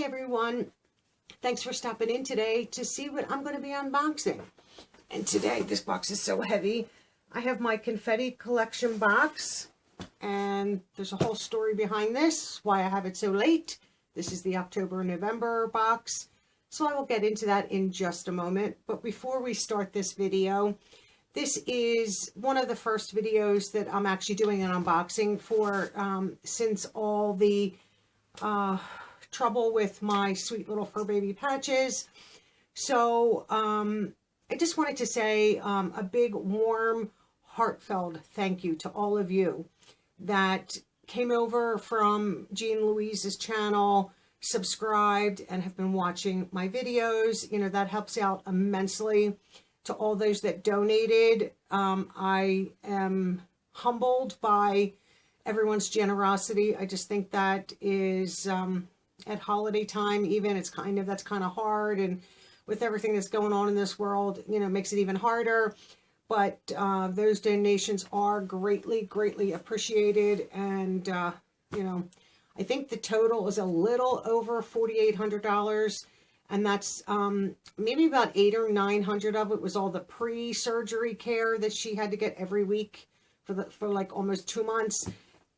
everyone. Thanks for stopping in today to see what I'm going to be unboxing. And today, this box is so heavy. I have my Confetti Collection box, and there's a whole story behind this, why I have it so late. This is the October-November box, so I will get into that in just a moment. But before we start this video, this is one of the first videos that I'm actually doing an unboxing for since all the trouble with my sweet little fur baby patches. So I just wanted to say a big, warm, heartfelt thank you to all of you that came over from Jean Louise's channel, subscribed, and have been watching my videos. You know, that helps out immensely. To all those that donated, I am humbled by everyone's generosity. I just think that is at holiday time, even, that's kind of hard, and with everything that's going on in this world, you know, makes it even harder. But those donations are greatly appreciated, and you know, I think the total is a little over $4,800, and that's maybe about $800 or $900 of it was all the pre-surgery care that she had to get every week for like almost 2 months.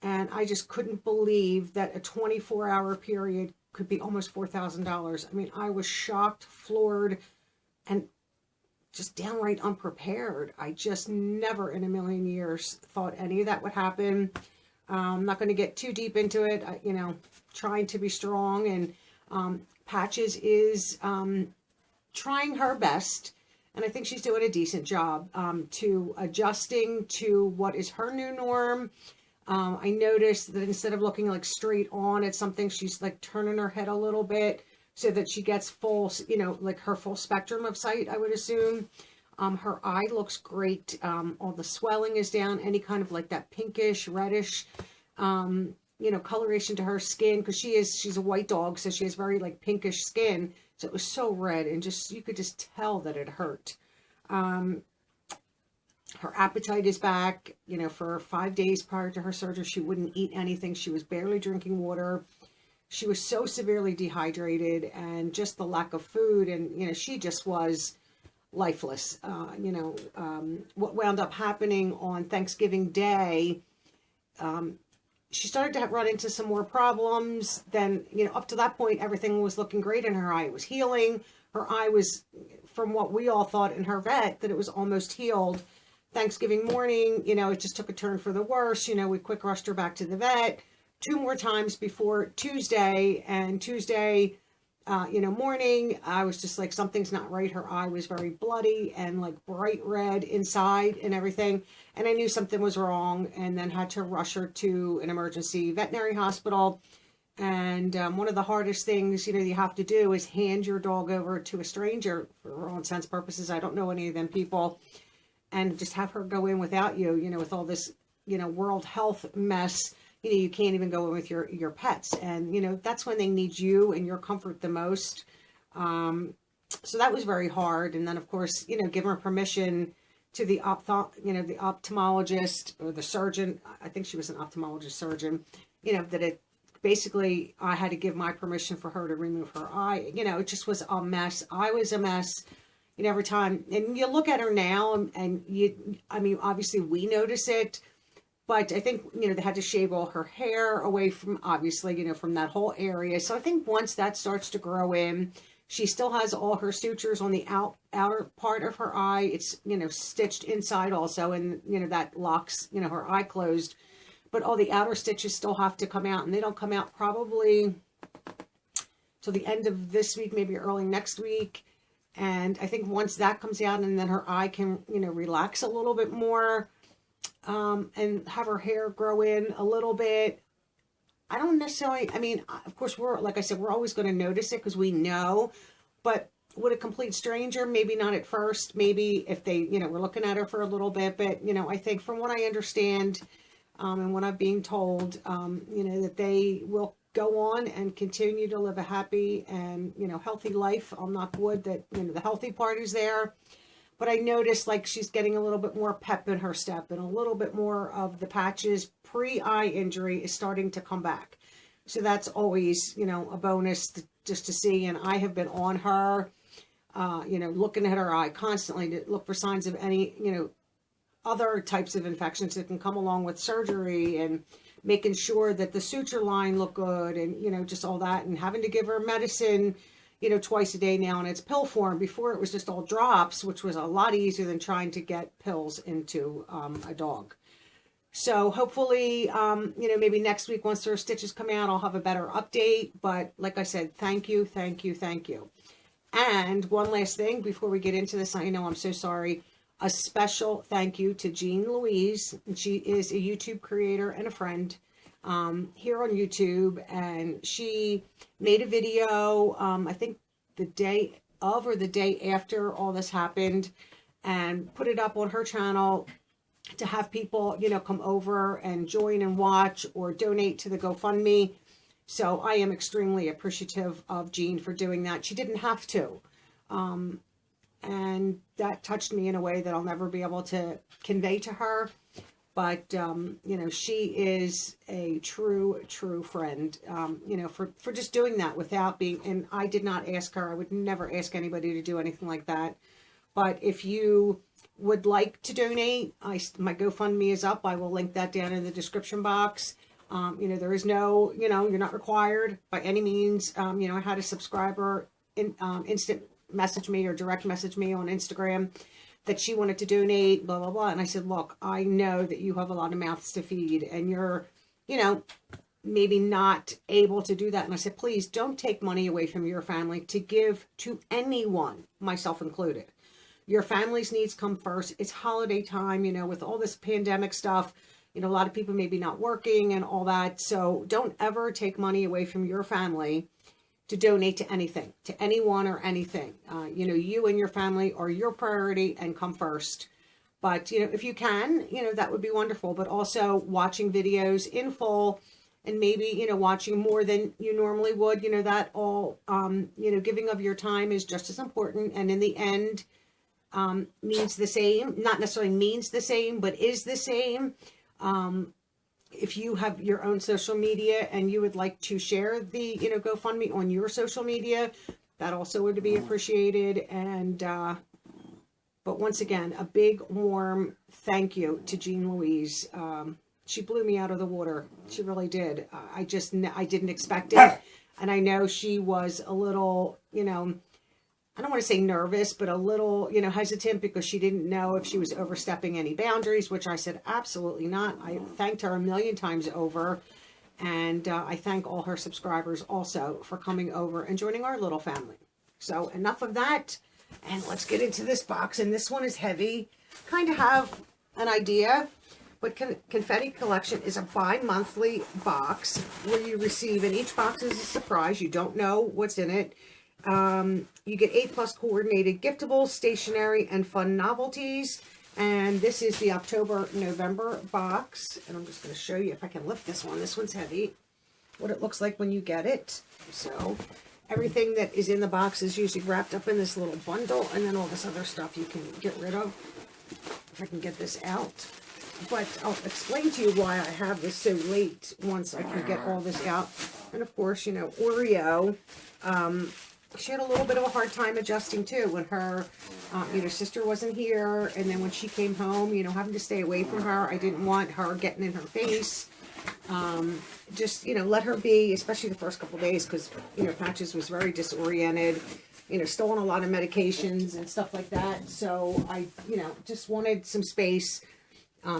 And I just couldn't believe that a 24-hour period could be almost $4,000. I mean, I was shocked, floored, and just downright unprepared. I just never in a million years thought any of that would happen. I'm not going to get too deep into it. You know, trying to be strong, and Patches is trying her best, and I think she's doing a decent job to adjusting to what is her new norm. I noticed that instead of looking like straight on at something, she's like turning her head a little bit so that she gets full, you know, like her full spectrum of sight, I would assume. Her eye looks great. All the swelling is down, any kind of like that pinkish, reddish, you know, coloration to her skin, because she's a white dog, so she has very like pinkish skin. So it was so red, and just, you could just tell that it hurt. Her appetite is back. You know, for 5 days prior to her surgery, she wouldn't eat anything. She was barely drinking water. She was so severely dehydrated, and just the lack of food, and, you know, she just was lifeless. You know, what wound up happening on Thanksgiving Day, she started to run into some more problems. Then, you know, up to that point, everything was looking great in her eye. It was healing. Her eye was, from what we all thought in her vet, that it was almost healed. Thanksgiving morning, you know, it just took a turn for the worse. You know, we quick rushed her back to the vet 2 more times before Tuesday, and Tuesday, you know, morning, I was just like, something's not right. Her eye was very bloody and like bright red inside and everything. And I knew something was wrong, and then had to rush her to an emergency veterinary hospital. And one of the hardest things, you know, you have to do is hand your dog over to a stranger. For all intents and purposes, I don't know any of them people. And just have her go in without you, you know, with all this, you know, world health mess. You know, you can't even go in with your pets. And, you know, that's when they need you and your comfort the most. So that was very hard. And then, of course, you know, give her permission to the the ophthalmologist or the surgeon. I think she was an ophthalmologist surgeon, you know, that it basically, I had to give my permission for her to remove her eye. You know, it just was a mess. I was a mess. You know, every time, and you look at her now, and you, I mean, obviously we notice it, but I think, you know, they had to shave all her hair away from, obviously, you know, from that whole area. So I think once that starts to grow in, she still has all her sutures on the outer part of her eye. It's, you know, stitched inside also, and, you know, that locks, you know, her eye closed. But all the outer stitches still have to come out, and they don't come out probably till the end of this week, maybe early next week. And I think once that comes out, and then her eye can, you know, relax a little bit more, and have her hair grow in a little bit. I don't necessarily, I mean, of course, like I said, we're always going to notice it because we know, but with a complete stranger, maybe not at first. Maybe if they, you know, we're looking at her for a little bit, but, you know, I think from what I understand, and what I'm being told, you know, that they will go on and continue to live a happy and, you know, healthy life. I'll knock wood that, you know, the healthy part is there. But I noticed like she's getting a little bit more pep in her step, and a little bit more of the Patches pre-eye injury is starting to come back. So that's always, you know, a bonus just to see. And I have been on her, you know, looking at her eye constantly to look for signs of any, you know, other types of infections that can come along with surgery, and making sure that the suture line look good, and, you know, just all that, and having to give her medicine, you know, twice a day now in its pill form. Before it was just all drops, which was a lot easier than trying to get pills into a dog. So hopefully, you know, maybe next week once her stitches come out, I'll have a better update. But like I said, thank you, thank you, thank you. And one last thing before we get into this, I know I'm so sorry. A special thank you to Jean Louise. She is a YouTube creator and a friend here on YouTube, and she made a video, I think the day of or the day after all this happened, and put it up on her channel to have people, you know, come over and join and watch or donate to the GoFundMe. So I am extremely appreciative of Jean for doing that. She didn't have to. And that touched me in a way that I'll never be able to convey to her. But, you know, she is a true friend, you know, for just doing that without being, and I did not ask her. I would never ask anybody to do anything like that. But if you would like to donate, my GoFundMe is up. I will link that down in the description box. You know, there is no, you know, you're not required by any means. You know, I had a subscriber instant message me or direct message me on Instagram that she wanted to donate, blah, blah, blah. And I said, look, I know that you have a lot of mouths to feed and you're, you know, maybe not able to do that. And I said, please don't take money away from your family to give to anyone, myself included. Your family's needs come first. It's holiday time, you know, with all this pandemic stuff, you know, a lot of people maybe not working and all that. So don't ever take money away from your family to donate to anything, to anyone or anything. You know, you and your family are your priority and come first. But, you know, if you can, you know, that would be wonderful. But also watching videos in full and maybe, you know, watching more than you normally would, you know, that all, you know, giving of your time is just as important. And in the end, means the same, not necessarily means the same, but is the same. If you have your own social media and you would like to share the, you know, GoFundMe on your social media, that also would be appreciated. And, but once again, a big, warm thank you to Jean Louise. She blew me out of the water. She really did. I didn't expect it. And I know she was a little, you know, I don't want to say nervous, but a little, you know, hesitant because she didn't know if she was overstepping any boundaries, which I said, absolutely not. I thanked her a million times over. And I thank all her subscribers also for coming over and joining our little family. So enough of that. And let's get into this box. And this one is heavy. Kind of have an idea. But Confetti Collection is a bi-monthly box where you receive, and each box is a surprise. You don't know what's in it. You get 8+ coordinated giftables, stationery, and fun novelties. And this is the October-November box. And I'm just going to show you if I can lift this one. This one's heavy. What it looks like when you get it. So everything that is in the box is usually wrapped up in this little bundle. And then all this other stuff you can get rid of. If I can get this out. But I'll explain to you why I have this so late once I can get all this out. And of course, you know, Oreo, she had a little bit of a hard time adjusting too when her, you know, sister wasn't here. And then when she came home, you know, having to stay away from her. I didn't want her getting in her face. Just, you know, let her be, especially the first couple of days because, you know, Patches was very disoriented, you know, still on a lot of medications and stuff like that. So I, you know, just wanted some space.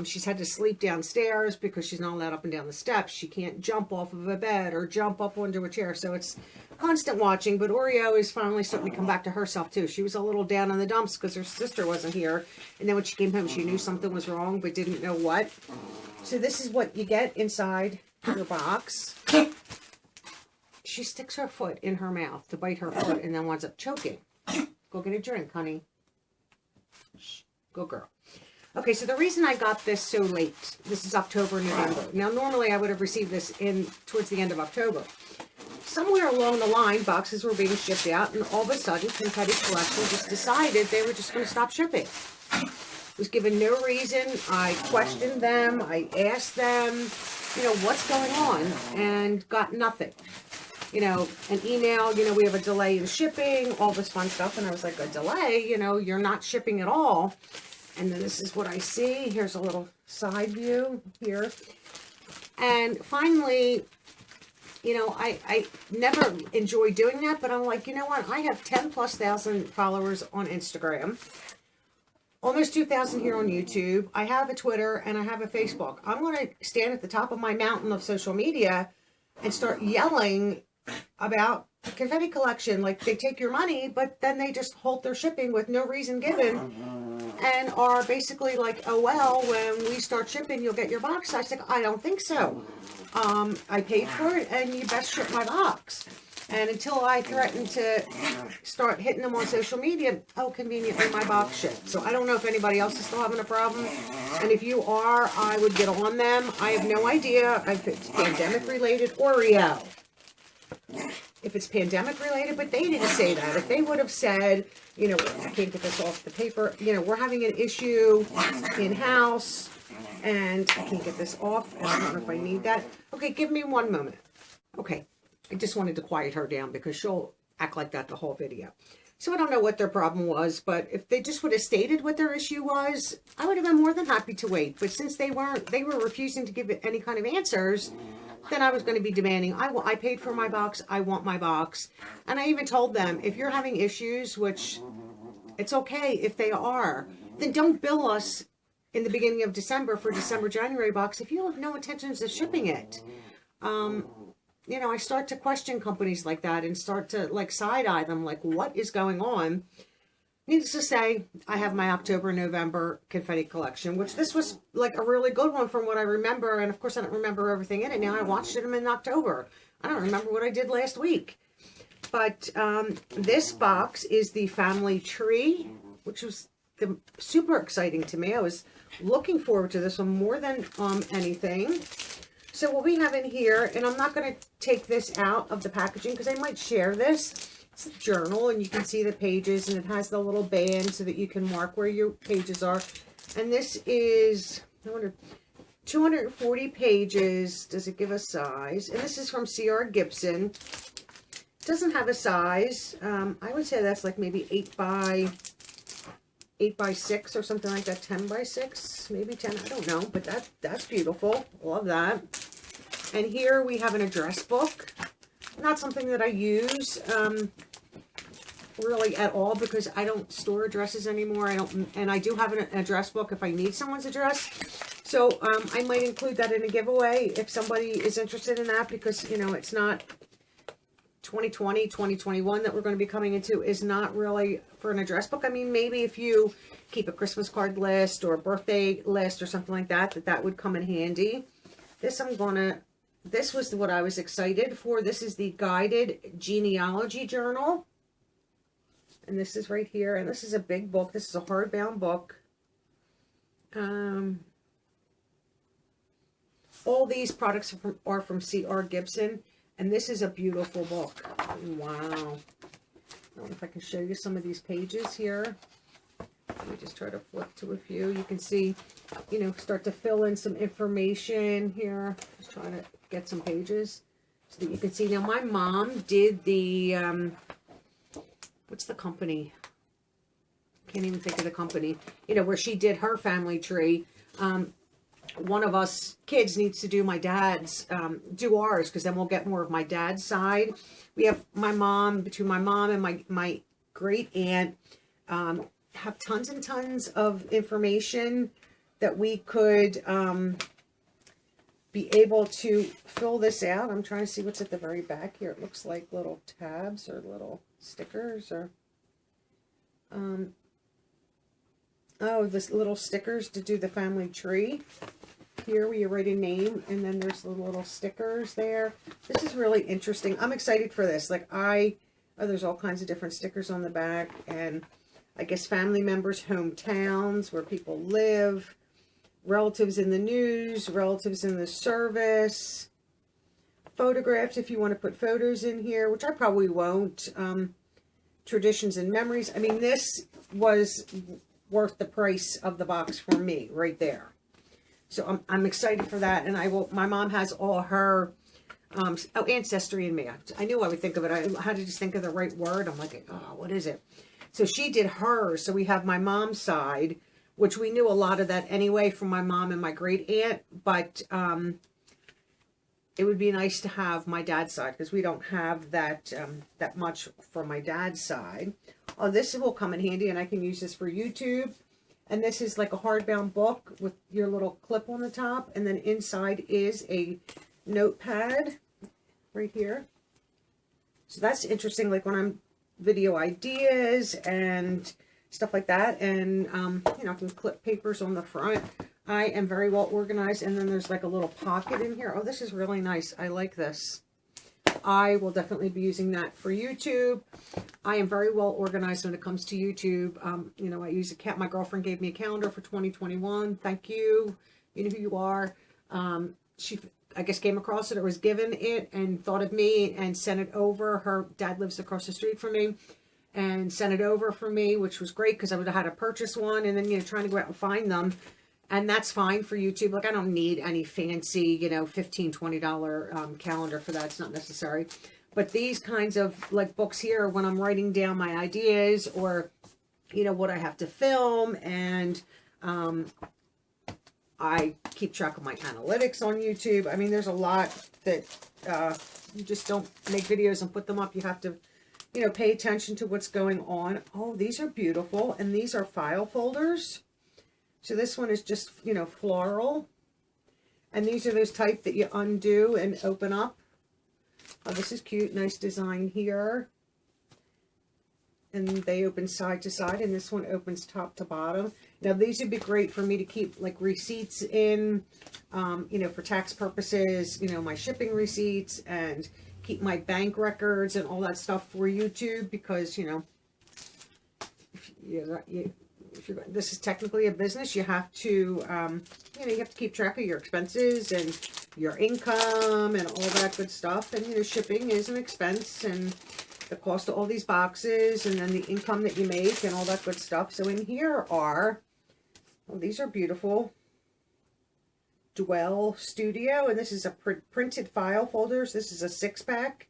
She's had to sleep downstairs because she's not allowed up and down the steps. She can't jump off of a bed or jump up onto a chair. So it's constant watching. But Oreo is finally starting to come back to herself too. She was a little down in the dumps because her sister wasn't here. And then when she came home, she knew something was wrong but didn't know what. So this is what you get inside your box. She sticks her foot in her mouth to bite her foot and then winds up choking. Go get a drink, honey. Shh. Go girl. Okay, so the reason I got this so late, this is October, November. Now, normally I would have received this towards the end of October. Somewhere along the line, boxes were being shipped out, and all of a sudden, Confetti Collection just decided they were just going to stop shipping. Was given no reason. I questioned them. I asked them, you know, what's going on, and got nothing. You know, an email, you know, we have a delay in shipping, all this fun stuff. And I was like, a delay? You know, you're not shipping at all. And then this is what I see. Here's a little side view here. And finally, you know, I never enjoy doing that, but I'm like, you know what? I have 10,000+ followers on Instagram. Almost 2,000 here on YouTube. I have a Twitter and I have a Facebook. I'm going to stand at the top of my mountain of social media and start yelling about the Confetti Collection. Like, they take your money, but then they just halt their shipping with no reason given, and are basically like, oh, well, when we start shipping, you'll get your box. I said, I don't think so. I paid for it, and you best ship my box. And until I threaten to start hitting them on social media, oh, conveniently, my box shipped. So I don't know if anybody else is still having a problem. And if you are, I would get on them. I have no idea if it's pandemic related or real. If it's pandemic related, but they didn't say that. If they would have said, you know, I can't get this off the paper, you know, we're having an issue in-house, and I can't get this off, and I don't know if I need that. Okay, give me one moment. Okay, I just wanted to quiet her down because she'll act like that the whole video. So I don't know what their problem was, but if they just would have stated what their issue was, I would have been more than happy to wait. But since they were refusing to give it any kind of answers, then I was going to be demanding, I paid for my box, I want my box. And I even told them, if you're having issues, which it's okay if they are, then don't bill us in the beginning of December for December, January box if you have no intentions of shipping it. You know, I start to question companies like that and start to like side-eye them, like, what is going on? Needless to say, I have my October, November Confetti Collection, which this was like a really good one from what I remember. And of course, I don't remember everything in it now. I watched them in October. I don't remember what I did last week. But this box is the family tree, which was super exciting to me. I was looking forward to this one more than anything. So what we have in here, and I'm not going to take this out of the packaging because I might share this. It's a journal, and you can see the pages, and it has the little band so that you can mark where your pages are. And this is, I wonder, 240 pages. Does it give a size? And this is from C.R. Gibson. It doesn't have a size. I would say that's like maybe 8 by 6 or something like that. 10 by 6, maybe 10. I don't know, but that's beautiful. Love that. And here we have an address book. Not something that I use really at all because I don't store addresses anymore. And I do have an address book if I need someone's address. So I might include that in a giveaway if somebody is interested in that, because, you know, it's not 2020, 2021 that we're going to be coming into is not really for an address book. I mean, maybe if you keep a Christmas card list or a birthday list or something like that, that would come in handy. This was what I was excited for. This is the Guided Genealogy Journal. And this is right here. And this is a big book. This is a hardbound book. All these products are from C.R. Gibson. And this is a beautiful book. Wow. I don't know if I can show you some of these pages here. Let me just try to flip to a few. You can see, you know, start to fill in some information here. Just trying to get some pages so that you can see. Now, my mom did the, what's the company? Can't even think of the company. You know, where she did her family tree. One of us kids needs to do my dad's, do ours, because then we'll get more of my dad's side. We have my mom, between my mom and my great aunt, have tons and tons of information that we could be able to fill this out. I'm trying to see what's at the very back here. It looks like little tabs or little stickers or oh, this little stickers to do the family tree. Here where you write a name, and then there's the little stickers there. This is really interesting. I'm excited for this. Like there's all kinds of different stickers on the back, and I guess family members' hometowns, where people live, relatives in the news, relatives in the service, photographs if you want to put photos in here, which I probably won't. Traditions and memories. I mean, this was worth the price of the box for me right there. So I'm excited for that. And my mom has all her, ancestry in me. I knew I would think of it. I had to just think of the right word. I'm like, oh, what is it? So she did hers. So we have my mom's side, which we knew a lot of that anyway from my mom and my great aunt. But it would be nice to have my dad's side because we don't have that that much from my dad's side. Oh, this will come in handy, and I can use this for YouTube. And this is like a hardbound book with your little clip on the top, and then inside is a notepad right here. So that's interesting, like when I'm video ideas and stuff like that, and you know, I can clip papers on the front. I am very well organized. And then there's like a little pocket in here. Oh, this is really nice. I like this. I will definitely be using that for YouTube. I am very well organized when it comes to YouTube. You know, I use my girlfriend gave me a calendar for 2021. Thank you. You know who you are. She, I guess, came across it or was given it and thought of me and sent it over. Her dad lives across the street from me and sent it over for me, which was great because I would have had to purchase one and then, you know, trying to go out and find them. And that's fine for YouTube. Like, I don't need any fancy, you know, $15, $20 calendar for that. It's not necessary. But these kinds of, like, books here, when I'm writing down my ideas or, you know, what I have to film, and I keep track of my analytics on YouTube. I mean, there's a lot that you just don't make videos and put them up. You have to, you know, pay attention to what's going on. Oh, these are beautiful. And these are file folders. So this one is just, you know, floral. And these are those type that you undo and open up. Oh, this is cute. Nice design here. And they open side to side. And this one opens top to bottom. Now, these would be great for me to keep, like, receipts in, you know, for tax purposes. You know, my shipping receipts and keep my bank records and all that stuff for YouTube. Because, you know, this is technically a business, you have to, you know, you have to keep track of your expenses and your income and all that good stuff. And, you know, shipping is an expense, and the cost of all these boxes, and then the income that you make and all that good stuff. So in here are, oh, these are beautiful. Dwell Studio, and this is a printed file folders. This is a 6-pack,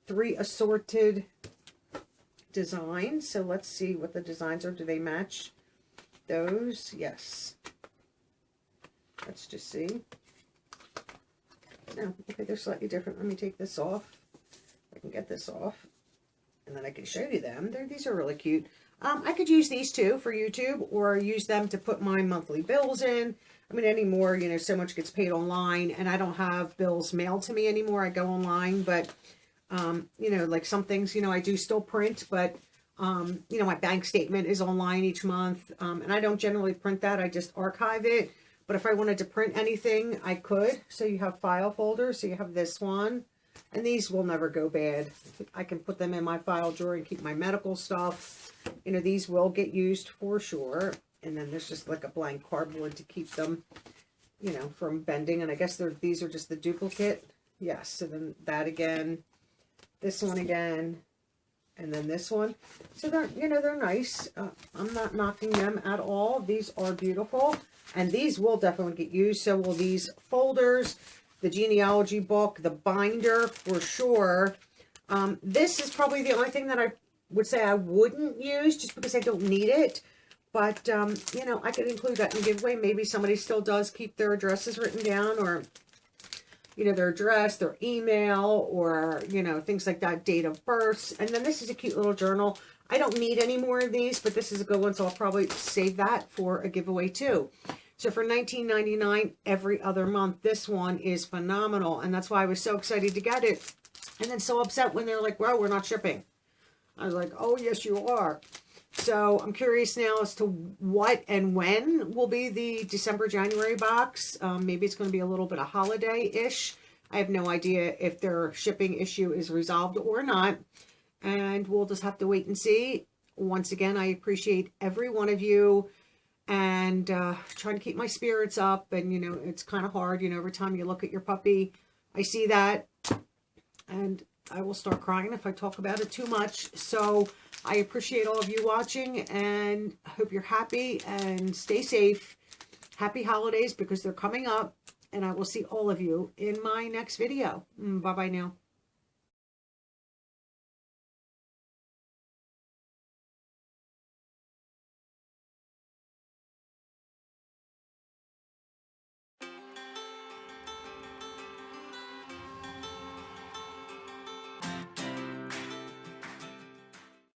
3 assorted designs. So let's see what the designs are. Do they match those? Yes. Let's just see. No, okay, they're slightly different. Let me take this off. I can get this off, and then I can show you them. These are really cute. I could use these too for YouTube, or use them to put my monthly bills in. I mean, anymore, you know, so much gets paid online, and I don't have bills mailed to me anymore. I go online, but you know, like some things, you know, I do still print, but you know, my bank statement is online each month, and I don't generally print that. I just archive it. But if I wanted to print anything, I could. So you have file folders. So you have this one, and these will never go bad. I can put them in my file drawer and keep my medical stuff. You know, these will get used for sure. And then there's just like a blank cardboard to keep them, you know, from bending. And I guess these are just the duplicate. Yes. So then that again, this one again, and then this one. So they're, you know, they're nice. I'm not knocking them at all. These are beautiful, and these will definitely get used. So will these folders, the genealogy book, the binder for sure. This is probably the only thing that I would say I wouldn't use, just because I don't need it. But, you know, I could include that in a giveaway. Maybe somebody still does keep their addresses written down, or, you know, their address, their email, or, you know, things like that, date of birth. And then this is a cute little journal. I don't need any more of these, but this is a good one, so I'll probably save that for a giveaway too. So for $19.99 every other month, this one is phenomenal, and that's why I was so excited to get it, and then so upset when they're like, well, we're not shipping. I was like, oh, yes, you are. So I'm curious now as to what and when will be the December-January box. Maybe it's going to be a little bit of holiday-ish. I have no idea if their shipping issue is resolved or not. And we'll just have to wait and see. Once again, I appreciate every one of you, and trying to keep my spirits up. And, you know, it's kind of hard. You know, every time you look at your puppy, I see that. And I will start crying if I talk about it too much. So I appreciate all of you watching, and hope you're happy and stay safe. Happy holidays, because they're coming up, and I will see all of you in my next video. Bye-bye now.